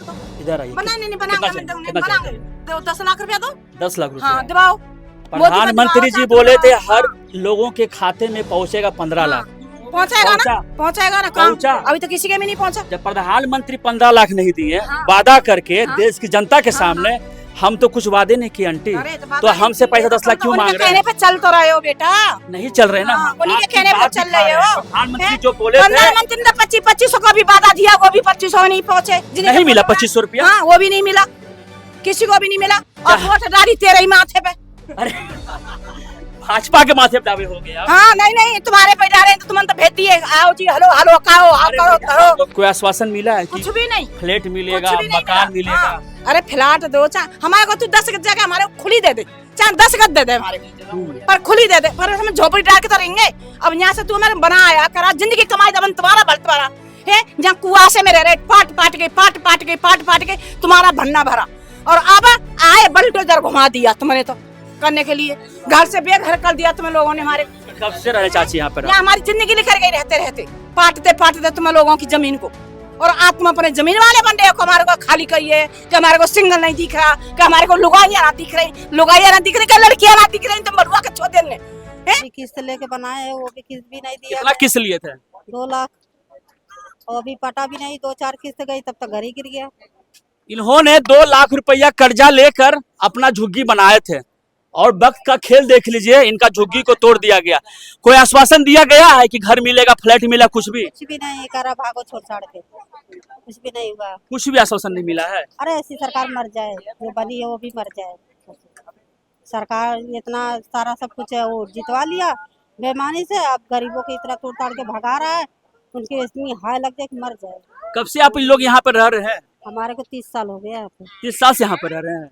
लाख दो। इधर आइए। बना नहीं कितना बनाएंगे, चाहिए? बनाएंगे। दो 10 लाख रुपया दो। 10 लाख हाँ रुपए। दबाओ। प्रधानमंत्री जी बोले थे हर लोगों के खाते में पहुंचेगा 15 लाख। पहुंचेगा ना, पहुंचेगा ना काम। पहुंचा। अभी तो किसी के भी नहीं पहुंचा। जब प्रधानमंत्री 15 लाख नहीं दिए हाँ। वादा करके हाँ। देश की जनता के हाँ, सामने, हम तो कुछ वादे नहीं किए आंटी, अरे तो हमसे पैसा 10 लाख क्यों मांग रहे कहने हैं? पे चल तो रहे हो बेटा। नहीं चल रहे ना, हाँ, उन्हीं के आपकी कहने पे बात चल दिखा रहे हैं। हो। प्रधानमंत्री जो बोले थे प्रधानमंत्री ने 2500 का भी वादा दिया, वो भी 2500 नहीं पहुंचे। नहीं मिला 2500 रुपया। हाँ वो भी नहीं मिला, किसी को भी नहीं मिला। और वोट डाली तेरे ही माथे पे। अरे भाजपा के माथे पे दावे हो गया। हाँ नहीं तुम्हारे पे डाले तो तुम तो भेज दिए। आओ जी हेलो हेलो खाओ आओ करो करो। कोई आश्वासन मिला है कुछ कि भी नहीं, फ्लैट मिलेगा, कुछ भी नहीं मकान मिला। मिलेगा? हाँ। अरे फ्लैट दो हमारे को तू 10 गज जगह हमारे को खुली दे दे, चाहे 10 गज दे दे हमारे पर खुली दे दे, पर हम झोपड़ी डाल के तो रहेंगे। अब यहाँ से तू हमारे बनाया करा जिंदगी कमाई दबन तुम्हारा बल तुम्हारा है। जहाँ कुआसे में रह रहे पाट पाट के तुम्हारा भन्ना भरा, और अब आए बल्टोजर घुमा दिया तुमने तो करने के लिए। घर से बेघर कर दिया तुम लोगों ने हमारे। कब से रहे चाची यहाँ पर? यहाँ हमारी जिंदगी निखर गई रहते रहते, पाटते तुम लोगों की जमीन को। और आप तुम अपने जमीन वाले बन रहे हो, हमारे को खाली कहिए कि हमारे को सिंगल नहीं दिख रहा, कि हमारे को लुगाइयां ना दिख रही, क्या लड़कियां ना दिख रही, तुम बरुआ के छोटे ने किस्त लेके बनाए है, वो भी किस्त भी नहीं दिया। कितना किस्त लिए थे? 2 लाख, और अभी पटा भी नहीं। 2-4 किस्त गई तब तक घर ही गिर गया। इन्होंने 2 लाख रुपया कर्जा लेकर अपना झुग्गी बनाए थे, और वक्त का खेल देख लीजिए, इनका झुग्गी को तोड़ दिया गया। कोई आश्वासन दिया गया है कि घर मिलेगा, फ्लैट मिला? कुछ भी नहीं करा, भागो छोड़ छाड़ के, कुछ भी नहीं हुआ। कुछ भी आश्वासन नहीं मिला है। अरे ऐसी सरकार मर जाए, जो बनी है वो भी मर जाए। सरकार इतना सारा सब कुछ है वो जितवा लिया बेईमानी से, अब गरीबों की इतना तोड़ ताड़ के भगा रहा है, उनकी इतनी हाय लग जाए कि मर जाए। कब से आप इन लोग यहाँ पर रह रहे हैं? हमारे को 30 साल हो गया यहाँ पे। 30 साल से यहाँ पर रह रहे हैं।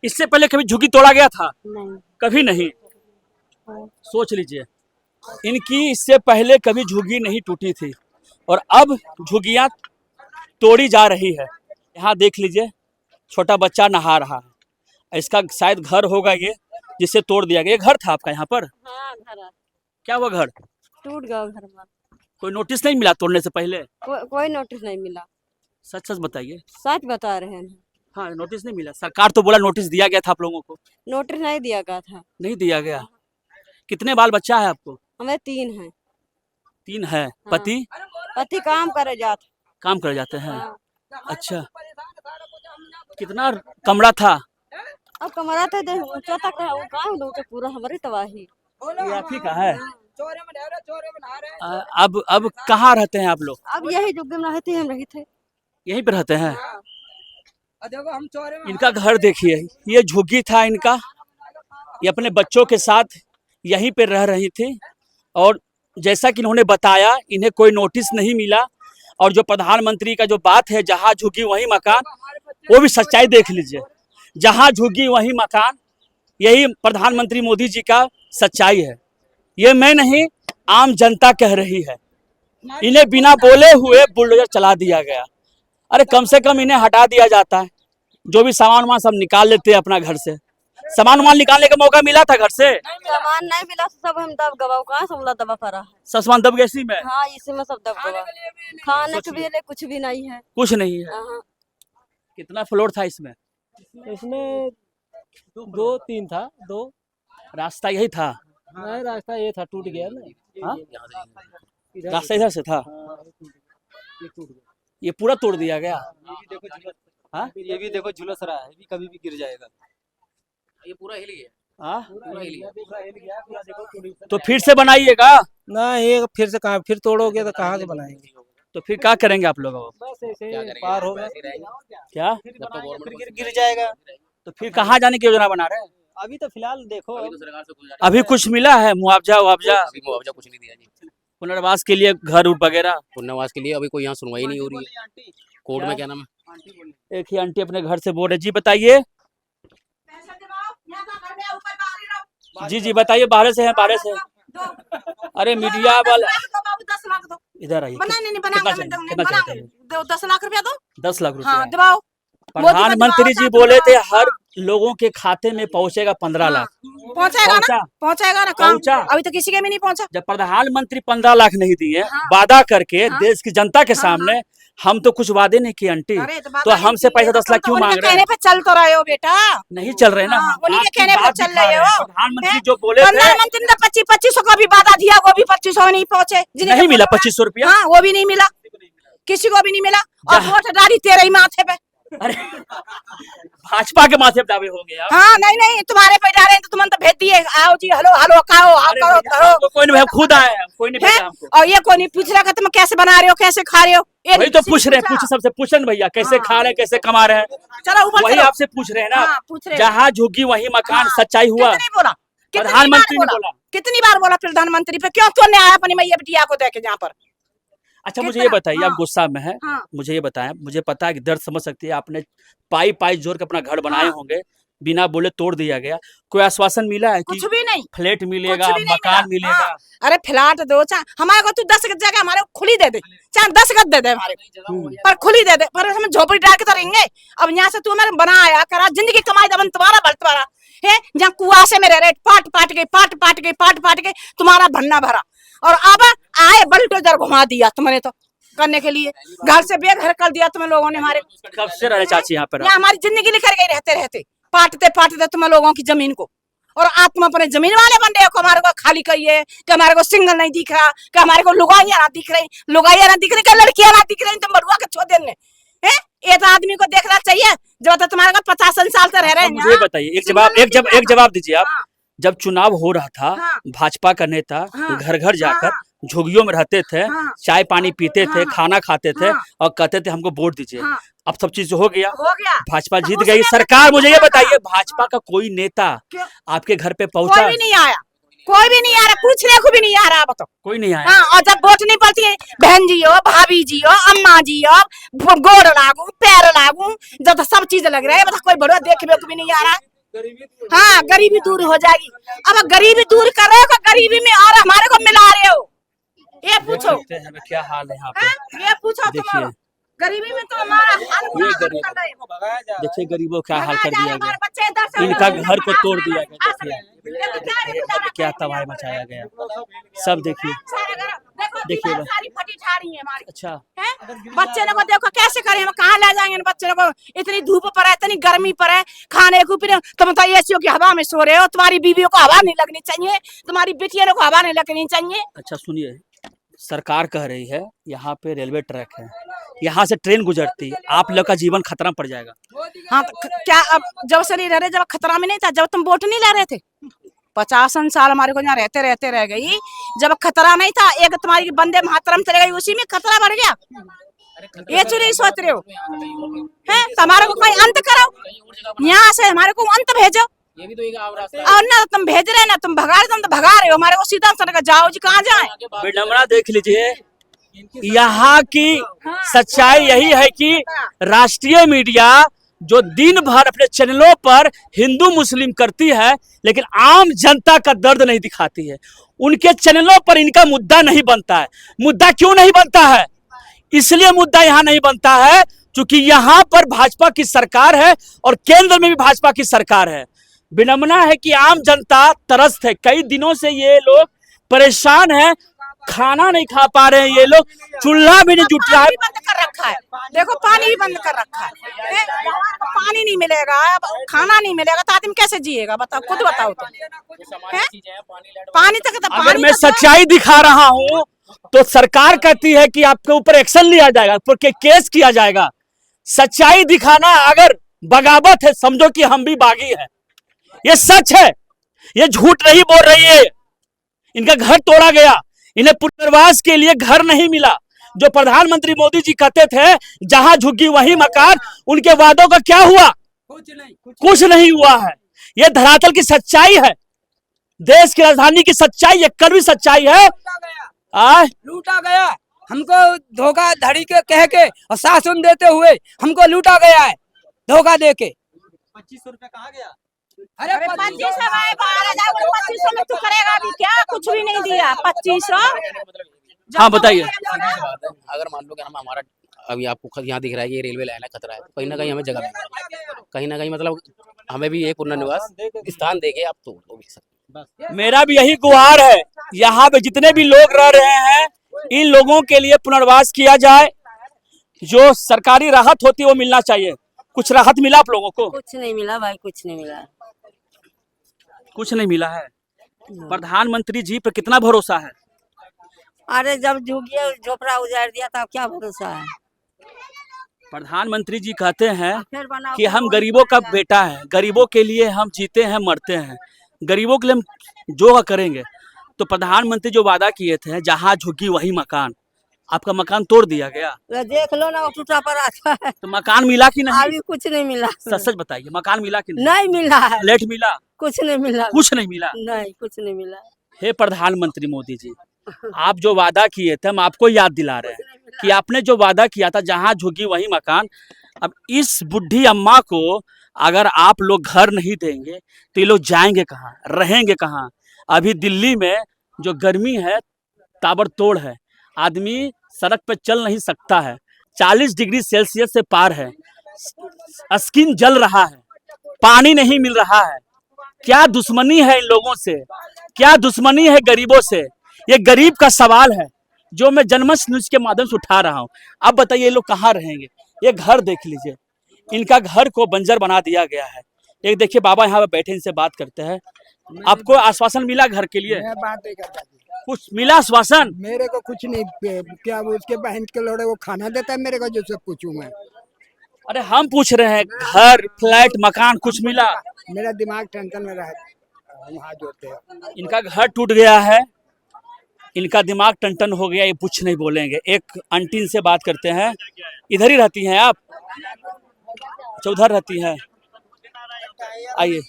इससे पहले कभी झुग्गी तोड़ा गया था? नहीं। कभी नहीं। हाँ। सोच लीजिए, इनकी इससे पहले कभी झुग्गी नहीं टूटी थी, और अब झुग्गियां तोड़ी जा रही है। यहाँ देख लीजिए, छोटा बच्चा नहा रहा है, इसका शायद घर होगा ये, जिसे तोड़ दिया गया। ये घर था आपका यहाँ पर? हाँ घर क्या हुआ? घर टूट गया। घर में कोई नोटिस नहीं मिला तोड़ने से पहले? कोई नोटिस नहीं मिला। सच सच बताइए। सच बता रहे हैं। हाँ, नोटिस नहीं मिला। सरकार तो बोला नोटिस दिया गया था आप लोगों को। नोटिस नहीं दिया गया था। नहीं दिया गया। कितने बाल बच्चा है आपको? हमें 3 हैं। 3 है। हाँ। पति काम करे जाते। काम कर जाते हैं। हाँ। अच्छा, कितना कमरा था? अब कमरा था ऊंचा तक है, वो काम लोग पूरा हमारी तबाही। ये आप ही का है? अब कहाँ रहते हैं आप लोग? अब यही जो दिन रहते हम रही थे, यहीं पे रहते हैं। इनका घर देखिए, ये झुग्गी था इनका, ये अपने बच्चों के साथ यहीं पे रह रही थी, और जैसा कि इन्होंने बताया इन्हें कोई नोटिस नहीं मिला। और जो प्रधानमंत्री का जो बात है, जहाँ झुग्गी वहीं मकान, वो भी सच्चाई देख लीजिए। जहाँ झुग्गी वहीं मकान, यही प्रधानमंत्री मोदी जी का सच्चाई है। ये मैं नहीं, आम जनता कह रही है। इन्हें बिना बोले हुए बुलडोजर चला दिया गया। अरे कम से कम इन्हें हटा दिया जाता है। जो भी सामान वामान सब निकाल लेते हैं अपना घर से। सामान वामान निकालने का मौका मिला था घर से? सामान नहीं मिला, सब हम दब गवा। कहाँ से दबा पड़ा है? सब सामान दब गया इसी में? हाँ इसी में सब दब गवा। खाने के लिए कुछ भी नहीं है। कुछ नहीं है। हाँ। कितना फ्लोर था इसमें? इसमें 2-3 था। 2 रास्ता यही था? नहीं, रास्ता ये था, टूट गया ना। हाँ? रास्ता इधर से था? ये टूट गया। ये पूरा तोड़ दिया गया? हाँ? ये भी देखो झुलस रहा है, भी कभी भी गिर जाएगा। ये पूरा हिल गया। हाँ? पूरा हिल गया। तो फिर से बनाइएगा? ना, ये फिर से कहाँ फिर तोड़ोगे तो कहाँ से बनाएंगे? तो फिर क्या करेंगे आप लोग? बस ऐसे पार होगा। क्या फिर गिर जाएगा। तो फिर कहाँ जाने की योजना बना रहे हैं? अभी तो फिलहाल देखो, अभी तो सरकार से कुछ अभी कुछ मिला है मुआवजा? अभी मुआवजा कुछ नहीं दिया जी। पुनर्वास के लिए घर वगैरह? पुनर्वास के लिए अभी कोई यहाँ सुनवाई नहीं हो रही है। कोर्ट में क्या नाम है? एक ही आंटी अपने घर से बोल रहे। जी बताइए। जी बताइए। बाहर से हैं? बाहर से? अरे मीडिया वाला 10 लाख दो। इधर आइए। बनाएंगे 10 लाख रुपया दो। 10 लाख हाँ रुपया। दबाओ। प्रधानमंत्री जी बोले थे हर लोगों के खाते में पहुंचेगा 15 लाख। पहुंचेगा पहुंचा? ना, पहुंचेगा ना। कहाँ? पहुंचा? अभी तो किसी के भी नहीं पहुंचा। जब प्रधानमंत्री 15 लाख नहीं दिए हाँ। वादा करके हाँ। देश की जनता के हाँ, सामने, हम तो कुछ वादे नहीं किए आंटी, अरे तो बाबा, हमसे पैसा 10 लाख क्यों उन्हीं मांग के रहे कहने हैं? पे चल तो रहे हो बेटा। नहीं चल रहे ना, हाँ, हम उन्हीं के आपकी कहने पे बात चल दिखा रहे रहे हैं। हो। प्रधानमंत्री हैं? जो बोले थे, प्रधानमंत्री ने 2500 का भी वादा दिया, वो भी 2500 नहीं पहुंचे। नहीं मिला 2500 रुपया। हाँ, वो भी नहीं मिला, किसी को भी नहीं मिला। और जहाँ- वोट डाली तेरे ही माथे पे। अरे भाजपा के माथे पे दावे हो गए आप। हाँ, नहीं नहीं, तुम्हारे पे जा रहे हैं तो तुमने तो भेज दिए, आओ जी, हेलो हेलो, खाओ, आओ, अरे करो भैया, करो। हमको कोई नहीं, हम खुद आए हैं, कोई नहीं हैं? भेजा हमको। और ये कोई नहीं पूछ रहा कि तुम कैसे बना रहे हो, कैसे खा रहे हो। ये वही नहीं तो किसी पूछ ने रहे हैं, पूछा। पूछ सबसे पूछन भैया, कैसे हाँ। खा रहे हैं, कैसे कमा रहे हैं, चलो ऊपर वही चलो। आपसे पूछ रहे हैं ना। हाँ, पूछ रहे हो। जहाँ झुग्गी वही मकान, हाँ। सच्चाई हुआ। कितनी बोला, कितनी प्रधानमंत्री बार ने बोला। कितनी बार बोला प्रधानमंत्री पे, क्यों तो नहीं आया अपनी मैया बिटिया को देखे यहाँ पर। अच्छा मुझे कितना? ये बताइए, आप हाँ। गुस्सा में है, हाँ। मुझे ये बताएं, मुझे पता है कि दर्द समझ सकती है, आपने पाई पाई जोर के अपना घर बनाए हाँ। होंगे, बिना बोले तोड़ दिया गया, कोई आश्वासन मिला है कि कुछ भी नहीं, फ्लैट मिलेगा, कुछ भी नहीं मकान मिला। मिलेगा? हाँ। अरे फ्लैट दो, चाहे हमारे को तू 10 गज जगह हमारे को खुली दे दे, चाहे 10 गज दे दे हमारे को, पर खुली दे दे, पर हम झोपड़ी डाल के तो रहेंगे। अब यहाँ से तू हमारे बनाया करा, जिंदगी कमाई दबन तुम्हारा बल तुम्हारा है, जहाँ कुआसे में रह रहे, पाट पाट के पाट पाट के पाट पाट के तुम्हारा भन्ना भरा, और अब आए बल्टोजर घुमा दिया तुमने तो करने के लिए, घर से बेघर कर दिया तुम लोगों ने हमारे। कब से रहे चाची यहाँ पर? यहाँ हमारी जिंदगी निकल गई रहते रहते, पाटते पाटते तुम लोगों की जमीन को, और आप तुम अपने जमीन वाले बन रहे हो, हमारे को खाली कहिए कि हमारे को सिंगल नहीं दिख रहा, कि हमारे को लुगाइयां ना दिख रही, लुगाइयां ना दिख रही, कि लड़कियां ना दिख रही, तुम बड़ुआ के छो देने हैं। ये तो आदमी को देखना चाहिए जब तो तुम्हारे को 50 साल से रह रहे हैं। मुझे बताइए, एक जवाब दीजिए आप। हाँ। जब चुनाव हो रहा था, हाँ। भाजपा का नेता हाँ। घर घर जाकर हाँ। झुग्गियों में रहते थे, हाँ। चाय पानी पीते थे, हाँ। खाना खाते थे, हाँ। और कहते थे हमको वोट दीजिए। हाँ। अब सब चीज हो गया, हो गया, भाजपा तो जीत उसमें गई भी सरकार। मुझे ये क्या बताइए, कहा? भाजपा का कोई नेता क्यों? आपके घर पे कोई पहुंचा? भी नहीं आया, कोई भी नहीं आ रहा, पूछने को भी नहीं आ रहा, बताओ। कोई नहीं आया। हाँ, और जब वोट नहीं पड़ती है, बहन जी हो, भाभी जी हो, अम्मा जी हो, गोड़ लागू, पैर लागू, जब तो सब चीज लग रहा है, मतलब कोई बड़ा देखने को भी नहीं आ रहा। हाँ, गरीबी दूर हो जाएगी। अब गरीबी दूर कर रहे हो, कि गरीबी में और हमारे को मिला रहे हो, ये पूछो। देखते हैं क्या हाल है यहाँ पे। हाँ, ये पूछो तुम, देखिए। गरीबी में तो हमारा हाल बुरा ये हाल गरीब- कर रहे हो। देखिए गरीबों का हाल कर भगा दिया जाए, हमारे गया, बच्चे इधर से इनका उधर घर को से तोड़ दिया गया। हंस रहे हैं। देखो क्या है, बेचारा क्या कैसे तबाही है। मचाया गया, सब देखिए। सारे घर- देखो देखिए दीवार बस। सारी फटी ठारी है हमारी, अच्छा, हैं? बच्चे लोग को देखो कैसे करें, हम कहाँ ले जाएंगे बच्चे लोग को, इतनी धूप पर है, इतनी गर्मी पर है, खाने को पीने, तुम तो एसीओ की हवा में सो रहे हो, तुम्हारी बीवियों को हवा नहीं लगनी चाहिए, तुम्हारी बेटियों को हवा नहीं लगनी चाहिए। अच्छा सुनिए, सरकार कह रही है यहाँ पे रेलवे ट्रैक है, यहाँ से ट्रेन गुजरती है, आप लोग का जीवन खतरा में पड़ जाएगा। हाँ, तो क्या अब जब से नहीं रह रहे, जब खतरा में नहीं था, जब तुम वोट नहीं ले रहे थे, 50 साल हमारे को यहाँ रहते रहते रह गई, जब खतरा नहीं था, एक तुम्हारी बंदे मातरम चले गई, उसी में खतरा बढ़ गया। ये चुनी नहीं सोच रहे हो, हैं? तो हमारे को कोई अंत करो, यहाँ से हमारे को अंत भेजो। ये भी तो एक आम रास्ता है। और ना तुम भेज रहे ना, तुम भगा रहे, तुम तो भगा रहे हो हमारे को, सीधा सड़क जाओ जी, कहाँ जाए। विडम्बना देख लीजिए, यहाँ की सच्चाई यही है कि राष्ट्रीय मीडिया जो दिन भर अपने चैनलों पर हिंदू मुस्लिम करती है, लेकिन आम जनता का दर्द नहीं दिखाती है। उनके चैनलों पर इनका मुद्दा नहीं बनता है। मुद्दा क्यों नहीं बनता है? इसलिए मुद्दा यहाँ नहीं बनता है क्योंकि यहाँ पर भाजपा की सरकार है और केंद्र में भी भाजपा की सरकार है। विडम्बना है कि आम जनता त्रस्त है, कई दिनों से ये लोग परेशान है, खाना नहीं खा पा रहे हैं, ये लोग चूल्हा भी नहीं जुट रहा है। पानी भी बंद कर रखा है, देखो पानी भी बंद कर रखा है, पानी नहीं मिलेगा, खाना नहीं मिलेगा, तो आदमी कैसे जिएगा, बताओ, खुद बताओ तो, हैं? पानी तक तो अगर पानी मैं तो- सच्चाई दिखा रहा हूँ तो सरकार कहती है कि आपके ऊपर एक्शन लिया जाएगा, आपके केस किया जाएगा। सच्चाई दिखाना अगर बगावत है, समझो कि हम भी बागी हैं। ये सच है, ये झूठ नहीं बोल रही है। इनका घर तोड़ा गया, इन्हें पुनर्वास के लिए घर नहीं मिला। जो प्रधानमंत्री मोदी जी कहते थे जहां झुग्गी वहीं मकान, उनके वादों का क्या हुआ? कुछ नहीं हुआ है। ये धरातल की सच्चाई है, देश की राजधानी की सच्चाई, ये कड़वी सच्चाई है। लूटा गया, हमको धोखाधड़ी के कह के और शासन देते हुए हमको लूटा गया है, धोखा दे के। 2500 रुपया कहाँ गया? अरे 2500 है, 12,000 में तू करेगा भी क्या? कुछ भी नहीं दिया, 2500। हाँ बताइए। अगर मान लो क्या नाम है, हमारा अभी आपको यहाँ दिख रहा है कि ये रेलवे लाइन है, खतरा है, तो कहीं ना कहीं हमें जगह मिल रही है, कहीं ना कहीं मतलब हमें भी एक पुनर्निवास स्थान देके आप तो भी सकते। मेरा भी यही गुहार है, यहाँ पे जितने भी लोग रह रहे हैं इन लोगों के लिए पुनर्वास किया जाए। जो सरकारी राहत होती है वो मिलना चाहिए। कुछ राहत मिला आप लोगों को? कुछ नहीं मिला भाई, कुछ नहीं मिला। कुछ नहीं मिला है। प्रधानमंत्री जी पे कितना भरोसा है? अरे जब झुग्गी झोपड़ा उजाड़ दिया था, क्या भरोसा है? प्रधानमंत्री जी कहते हैं फिर बनाओ कि हम गरीबों का बेटा है, गरीबों के लिए हम जीते हैं मरते हैं, गरीबों के लिए हम जो करेंगे। तो प्रधानमंत्री जो वादा किए थे, जहाँ झुग्गी वही मकान, आपका मकान तोड़ दिया गया। देख लो ना, वो टूटा पड़ा था। तो मकान मिला कि नहीं? अभी कुछ नहीं मिला। सच सच बताइए, मकान मिला कि नहीं? नहीं मिला है। फ्लैट मिला? कुछ नहीं मिला। कुछ नहीं मिला। नहीं, कुछ नहीं मिला। हे प्रधानमंत्री मोदी जी, आप जो वादा किए थे हम आपको याद दिला रहे हैं कि आपने जो वादा किया था जहाँ झुग्गी वही मकान। अब इस बुढ़ी अम्मा को अगर आप लोग घर नहीं देंगे तो ये लोग जाएंगे कहाँ, रहेंगे कहाँ? अभी दिल्ली में जो गर्मी है ताबड़तोड़ है, आदमी सड़क पे चल नहीं सकता है, 40 डिग्री सेल्सियस से पार है, स्किन जल रहा है, पानी नहीं मिल रहा है। क्या दुश्मनी है इन लोगों से, क्या दुश्मनी है गरीबों से? ये गरीब का सवाल है जो मैं जनमंच न्यूज के माध्यम से उठा रहा हूँ। अब बताइए ये लोग कहाँ रहेंगे? ये घर देख लीजिए, इनका घर को बंजर बना दिया गया है। एक देखिए बाबा यहाँ पे बैठे, इनसे बात करते हैं। आपको आश्वासन मिला घर के लिए? मैं बात नहीं करता, कुछ मिला आश्वासन? मेरे को कुछ नहीं। क्या वो उसके बहन के लोड़े वो खाना देता है मेरे को, जो सब पूछूं मैं? अरे हम पूछ रहे हैं, घर फ्लैट मकान कुछ मिला? मेरा दिमाग टेंशन में रहा, वहाँ जोड़ते हैं। इनका घर टूट गया है, इनका दिमाग टन हो गया, ये कुछ नहीं बोलेंगे। एक आंटी से बात करते हैं। इधर ही रहती हैं आप? अच्छा उधर रहती हैं। आइए,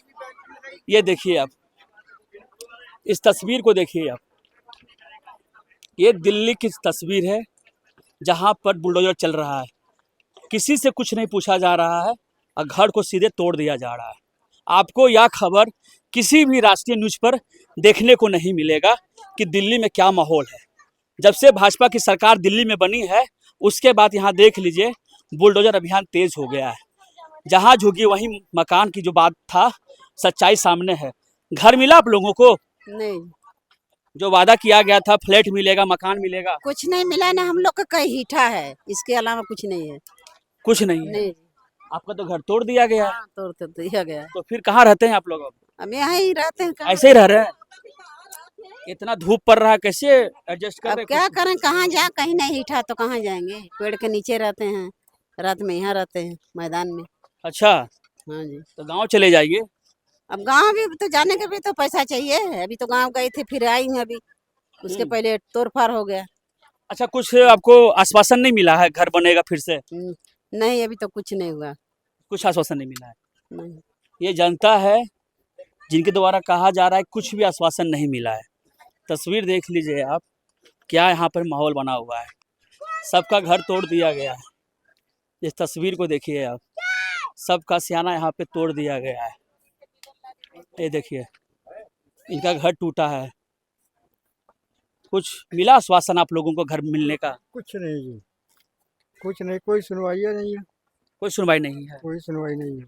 ये देखिए आप, इस तस्वीर को देखिए आप। ये दिल्ली की तस्वीर है जहां पर बुलडोजर चल रहा है, किसी से कुछ नहीं पूछा जा रहा है और घर को सीधे तोड़ दिया जा रहा है। आपको यह खबर किसी भी राष्ट्रीय न्यूज पर देखने को नहीं मिलेगा कि दिल्ली में क्या माहौल है। जब से भाजपा की सरकार दिल्ली में बनी है उसके बाद यहाँ देख लीजिए बुलडोजर अभियान तेज हो गया है। जहाँ झुग्गी वहीं मकान की जो बात था, सच्चाई सामने है। घर मिला आप लोगों को? नहीं, जो वादा किया गया था फ्लैट मिलेगा, मकान मिलेगा, कुछ नहीं मिला ना। हम लोग का कई हीठा है, इसके अलावा कुछ नहीं है। कुछ नहीं है। नहीं, आपका तो घर तोड़ दिया गया है। तोड़ तो दिया गया। तो फिर कहाँ रहते हैं आप लोग? अब हम यहाँ ही रहते हैं। ऐसे ही रह रहे हैं? इतना धूप पड़ रहा है, कैसे एडजस्ट कर अब रहे? क्या करें, कहाँ जाए? कहीं नहीं हीठा तो कहाँ जाएंगे? पेड़ के नीचे रहते हैं, रात में यहाँ रहते हैं मैदान में। अच्छा, हाँ जी। तो गांव चले जाइए। अब गांव भी तो जाने के भी तो पैसा चाहिए। अभी तो गांव गई थी, फिर आई हूँ अभी। उसके पहले तोड़ फाड़ हो गया। अच्छा, कुछ आपको आश्वासन नहीं मिला है घर बनेगा फिर से? नहीं, अभी तो कुछ नहीं हुआ। कुछ आश्वासन नहीं मिला है? नहीं। ये जनता है जिनके द्वारा कहा जा रहा है कुछ भी आश्वासन नहीं मिला है। तस्वीर देख लीजिए आप, क्या यहाँ पर माहौल बना हुआ है। सबका घर तोड़ दिया गया है। इस तस्वीर को देखिए आप, सबका सियाना यहाँ पे तोड़ दिया गया है। ये देखिए, इनका घर टूटा है। कुछ मिला आश्वासन आप लोगों को घर मिलने का? कुछ नहीं जी, कुछ नहीं, कोई सुनवाई नहीं है। कोई सुनवाई नहीं है। कोई सुनवाई नहीं है।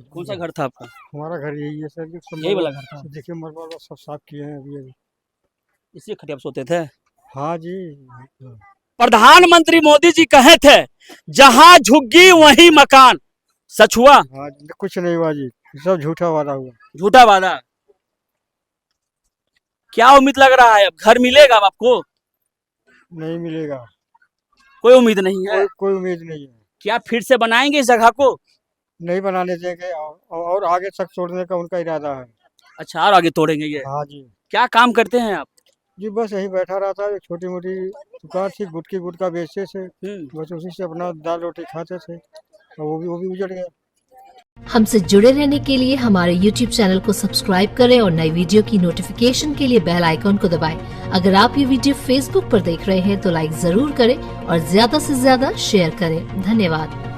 कौन सा घर था आपका? हमारा घर यही है सर। यही वाला घर था? देखिए मरबा सब साफ किए हैं अभी। इसी खटिया पे सोते थे? हाँ जी। प्रधानमंत्री मोदी जी कहे थे जहां झुग्गी वहीं मकान, सच हुआ? हाँ, कुछ नहीं हुआ जी, सब झूठा वादा हुआ। झूठा वादा। क्या उम्मीद लग रहा है, अब घर मिलेगा अब आपको? नहीं मिलेगा, कोई उम्मीद नहीं है। कोई उम्मीद नहीं है। क्या फिर से बनाएंगे इस जगह को? नहीं बनाने देंगे, और आगे तक छोड़ने का उनका इरादा है। अच्छा, और आगे तोड़ेंगे ये? हाँ जी। क्या काम करते हैं आप? जी बस यही बैठा रहता है, छोटी मोटी दुकान थी, गुटका बेचते थे, बस उसी से अपना दाल रोटी खाते थे, और वो भी उजड़ गया। हमसे जुड़े रहने के लिए हमारे YouTube चैनल को सब्सक्राइब करें और नई वीडियो की नोटिफिकेशन के लिए बेल आइकॉन को दबाएं। अगर आप ये वीडियो Facebook पर देख रहे हैं तो लाइक जरूर करें और ज्यादा से ज्यादा शेयर करें। धन्यवाद।